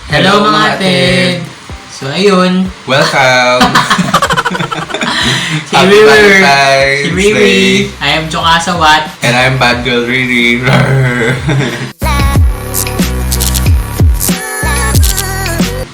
Hello mga ate! So ayun, Welcome! si Happy Riri, Valentine's si Riri, Day. I am Chokasawat. And I'm Bad Girl Riri.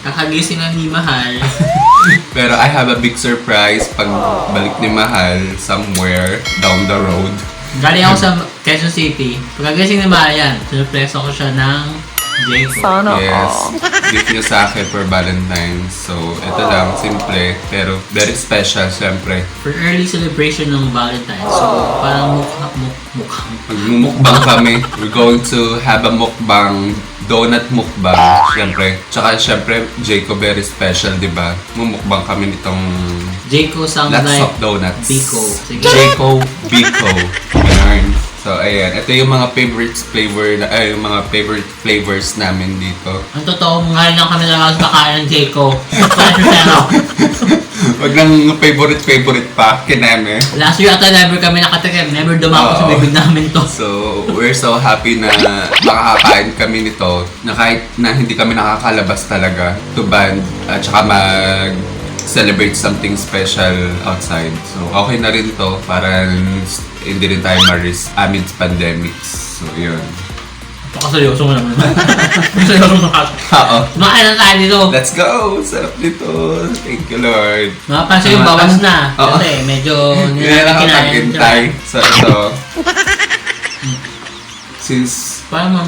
Kakagising na ni Mahal. Pero I have a big surprise pag balik ni Mahal somewhere down the road. Galing ako sa Quezon City. Pagkagising ni Mahal yan, surprise ako siya ng Jayco. Yes. Gift niya sa akin for Valentine's. So, ito lang, simple. Pero very special, syempre. For early celebration ng Valentine's. So parang mukhang. Magmumukbang kami. We're going to have a mukbang. Donut mukbang, syempre. Tsaka syempre, Jayco very special, di ba? Mumukbang kami nitong Jayco sounds lots like of donuts. Biko. Sige. Jayco Biko. Ganun. So, ayan. Ito yung mga yung mga favorite flavors namin dito. Ang totoo, mahal lang kami lang kakain ng Jayco. Pero Wag nang favorite pa, kineme. last year ata never kami nakatikim. Never dumako sa Oo. bibig namin to. So, we're so happy na makakapain kami nito na kahit na hindi kami nakakalabas talaga to band at saka mag-celebrate something special outside. So, okay na rin to para hindi rin tayo ma-risk amid pandemics. So, yun. Pakaseryoso mo naman. Seryoso mo ka. Oo. Makain na tayo dito. Let's go! Sarap nito. Thank you, Lord. Makapansin yung bawas na. Oo. Kasi medyo Hindi na ako naghintay. So, ito. Since Parang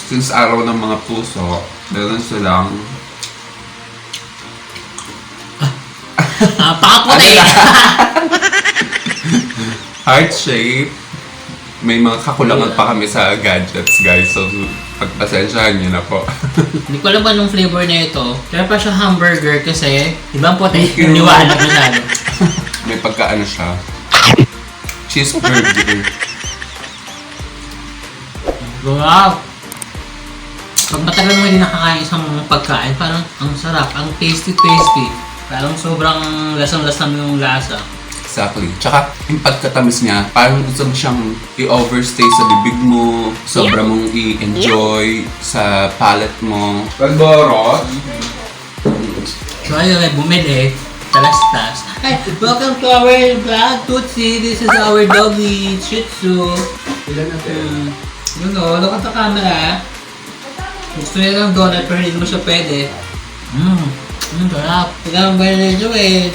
Since araw ng mga puso, meron silang pakaputi. heart shape. May mga kakulangan pa kami sa gadgets, guys. So, pagpasensyahan nyo na po. Hindi ko alam ba nung flavor na ito. Kaya pa siya hamburger kasi ibang puti. Thank you. Yung liwanag masyado. May pagkaano siya. Cheeseburger. Wow! Pag matagal mo hindi nakakain isang pagkain, parang ang sarap, ang tasty. Parang sobrang lasang-lasang yung lasa. Exactly. Tsaka, yung pagkatamis niya, parang gusto mo siyang i-overstay sa bibig mo, sobra mong i-enjoy sa palate mo. Pagborot? So ayun, bumili. Talastas. Hi! Welcome to our vlog, Tootsie! This is our doggy, Shih Tzu. Ilan natin? Look at the camera. Gusto niya ng donut pero hindi mo siya pwede. Ang sarap. Tignan mo ba yun nito eh.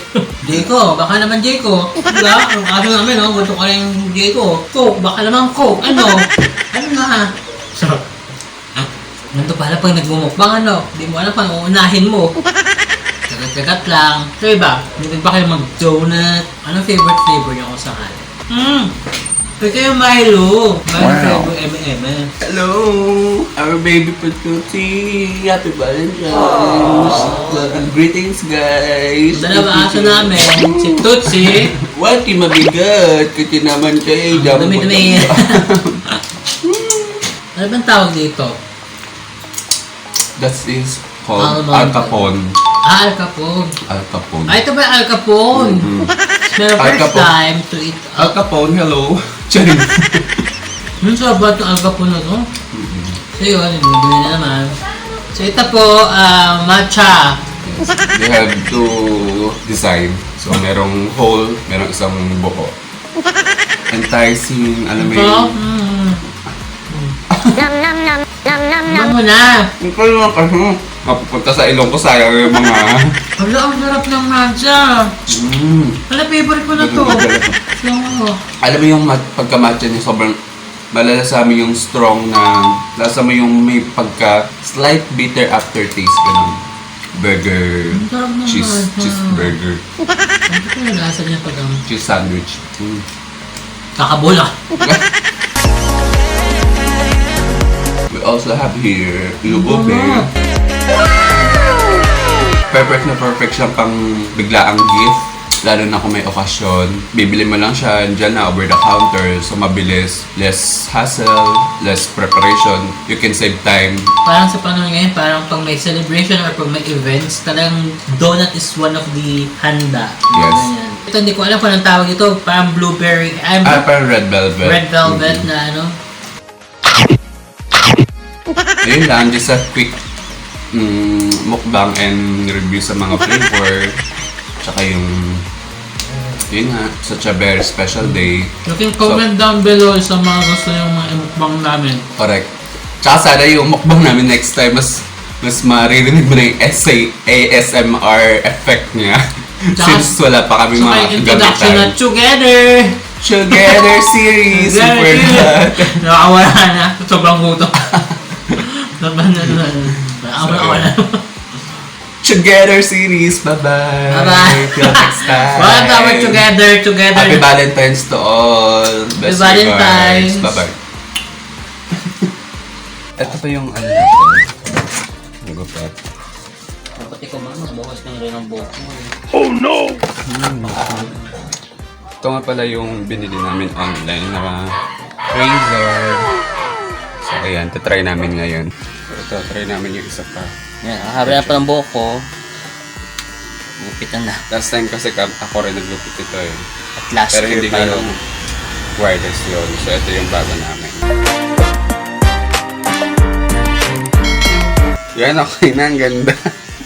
Jayco, baka naman Jayco. Diba? Ang kaso namin, no? Gusto ko na yung Jayco. Coke, baka naman Coke. Ano? Ano na? Sarap. Ganito pala pag nagmumukbang, ano? Hindi mo alam kung uunahin mo. Kagat-kagat lang. So iba, hindi ba kayo mag-donut? Anong favorite flavor niyo kung sakali? Pwede kayo Milo. Milo flavor M&M. Hello! Our baby Patuti! Happy Valentine's! Greetings, guys! Dalawa aso namin, si Tootsie. What? Di mabigat! Kasi naman kayo, Dumi-dumi. Ano bang tawag dito? That is called Almond. Al Capone. Al Capone. Al Capone. Ay, ito ba Al Capone? Pero Al first Capone. time to eat Al Capone, hello! Charing! Yung sabat ng Al Capone na to? So yun, bibili na naman. So ito po, matcha. They have two design. So, merong whole, merong isang buo. Enticing, alam mo Ito, yun. Ano mo na? Ito naman kasi, mapupunta sa ilong ko, sayang yung mga... Wala, ang sarap ng matcha. Wala, favorite ko na to. So, Alam mo yung pagka-matcha niya, sobrang malalasami yung strong na... Lasa mo yung may pagka slight bitter aftertaste, ganun. Burger, ang sarap ng matcha. cheeseburger, Ano ko yung lasa niya pag ang cheese sandwich. kakabula? We also have here ube. Perfect siyang pang biglaang gift. Lalo na kung may okasyon. Bibili mo lang siya dyan na over the counter. So mabilis. Less hassle. Less preparation. You can save time. Parang sa panahon ngayon, parang pag may celebration or pag may events, talagang donut is one of the handa. Yes. Ganyan. Ito, hindi ko alam kung anong tawag ito. Parang blueberry. Parang red velvet. Red velvet na ano. Ayun lang, just a quick mukbang and review sa mga flavor. Tsaka yun nga, such a very special day. You can comment down below sa mga gusto yung mga mukbang namin. Correct. Tsaka sana yung mukbang namin next time, mas maririnig mo na yung ASMR effect niya. Tsaka- Since wala pa kami So mga may introduction na gamitan. Together series! Super hot! Nakawala na. Sobrang gutom. Nakawala. Together series! Bye-bye! Bye-bye. Till next time! What about together? Happy Valentine's to all! Best Happy Valentine's. regards! Bye-bye! Ito pa yung ano natin. Ang gupit. Pati ko mama, bukas ng rin ang buhok mo eh. Ito nga pala yung binili namin online na razor. So ayan, try namin ngayon. Ito, try namin yung isa pa. Yan, hahaba na pa ng buhok ko. Gupitan na. Last time kasi ako rin naglupit ito eh. At last Pero year hindi pa nga yun. yung wireless yun. So ito yung bago namin. Yan, okay na. Ang ganda.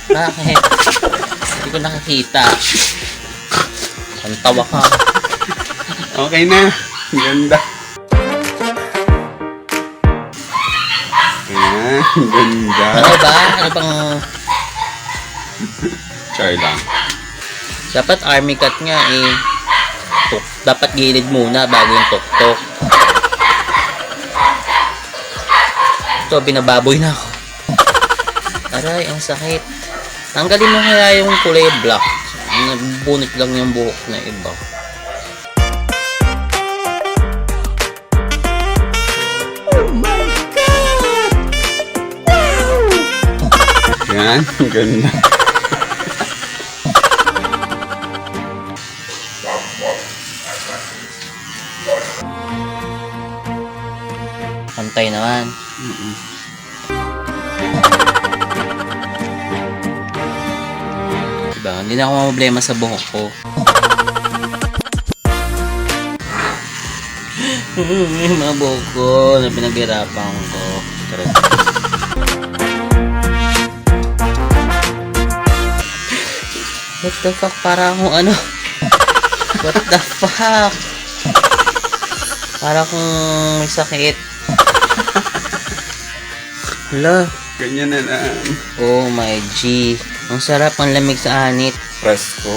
Bakit? Hindi ko nakakita. Ang tawa ka. Okay na. Ang ganda. Ayan, ang ganda. Ano ba? Ano bang... Char lang. Dapat army cut nga eh. Dapat gilid muna bago yung tuktok. Ito, binababoy na ako. Aray, ang sakit. Tanggalin mo kaya yung kulay black. Nagbunot lang yung buhok na iba. Yan, ang ganda. Pantay naman. Diba? Hindi na ako problema sa buhok ko. Yung mga buhok ko na pinaghirapan ko. What the fuck? Para akong ano? What the fuck? Para akong may sakit. Hala. Ganyan na lang. Oh my G. Ang sarap, ang lamig sa anit. Presko.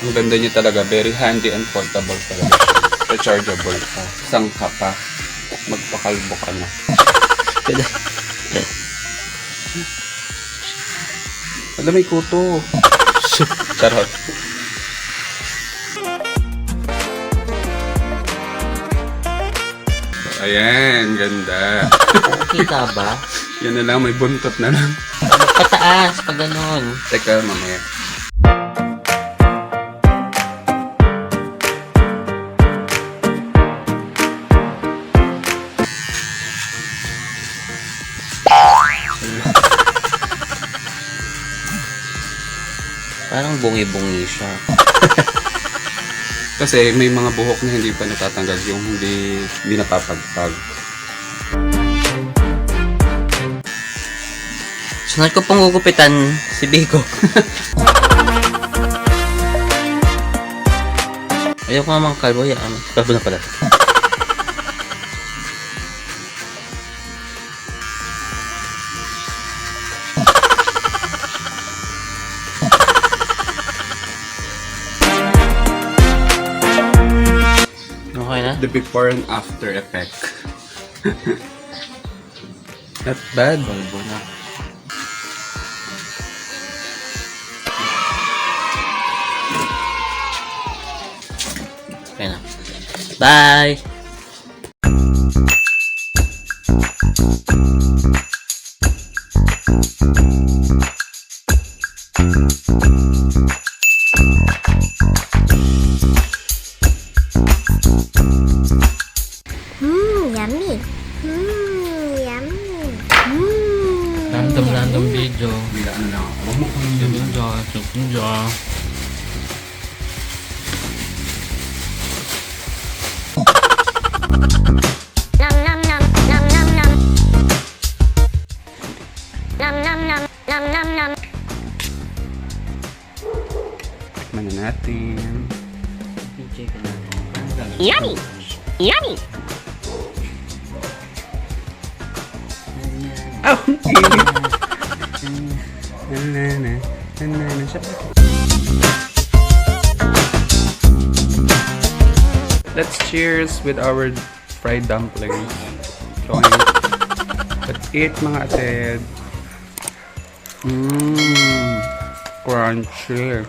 Ang ganda niya talaga. Very handy and portable talaga. Rechargeable pa. Isang ka pa. Magpakalbo ka na. Wala, may kuto. Charot. Ayan, ganda. Kita ba? Yan na lang, may buntot na lang. Pataas, pag ganon. Teka, mamaya. Parang bungi-bungi siya. Kasi may mga buhok na hindi pa natatanggal, yung hindi napapagpag. Sunod ko pong gugupitan si Biko. Ayoko naman kalbo yan. Kalbo na pala. Okay na? The before and after effect. Not bad. Kalbo na. Okay na. Bye! Yummy. Yummy. Random video. Ano na ako? Sunja. Nom nom nom nom nom nom. Nom nom nom nom nom nom. Tikman na natin. Yummy! Yummy! Oh, let's cheers with our fried dumplings. Let's eat mga ated. Crunchy.